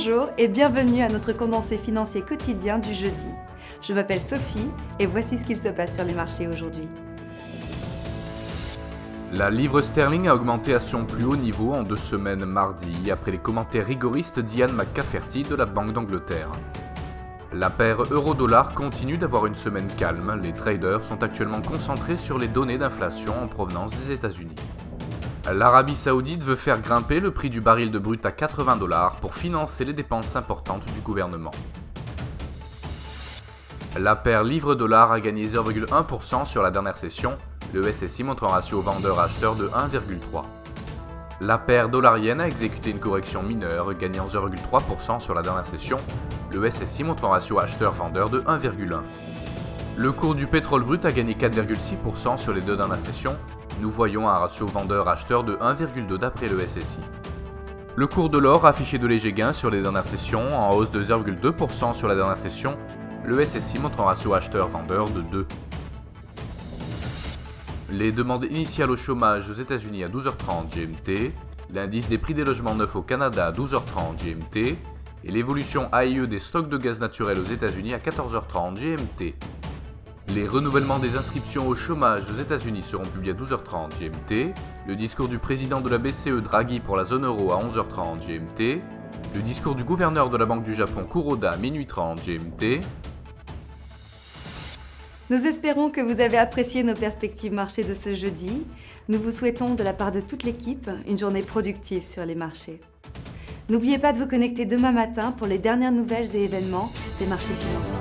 Bonjour et bienvenue à notre condensé financier quotidien du jeudi. Je m'appelle Sophie et voici ce qu'il se passe sur les marchés aujourd'hui. La livre sterling a augmenté à son plus haut niveau en 2 semaines mardi, après les commentaires rigoristes d'Ian McCafferty de la Banque d'Angleterre. La paire euro-dollar continue d'avoir une semaine calme, les traders sont actuellement concentrés sur les données d'inflation en provenance des États-Unis. L'Arabie Saoudite veut faire grimper le prix du baril de brut à 80 $ pour financer les dépenses importantes du gouvernement. La paire livre-dollar a gagné 0,1% sur la dernière session, le SSI montre un ratio vendeur-acheteur de 1,3. La paire dollar-yen a exécuté une correction mineure, gagnant 0,3% sur la dernière session, le SSI montre un ratio acheteur-vendeur de 1,1. Le cours du pétrole brut a gagné 4,6% sur les 2 dernières sessions, nous voyons un ratio vendeur-acheteur de 1,2 d'après le SSI. Le cours de l'or a affiché de légers gains sur les dernières sessions, en hausse de 0,2% sur la dernière session, le SSI montre un ratio acheteur-vendeur de 2. Les demandes initiales au chômage aux États-Unis à 12h30 GMT, l'indice des prix des logements neufs au Canada à 12h30 GMT et l'évolution AIE des stocks de gaz naturel aux États-Unis à 14h30 GMT. Les renouvellements des inscriptions au chômage aux États-Unis seront publiés à 12h30 GMT, le discours du président de la BCE Draghi pour la zone euro à 11h30 GMT, le discours du gouverneur de la Banque du Japon Kuroda à minuit 30 GMT. Nous espérons que vous avez apprécié nos perspectives marché de ce jeudi. Nous vous souhaitons de la part de toute l'équipe une journée productive sur les marchés. N'oubliez pas de vous connecter demain matin pour les dernières nouvelles et événements des marchés financiers.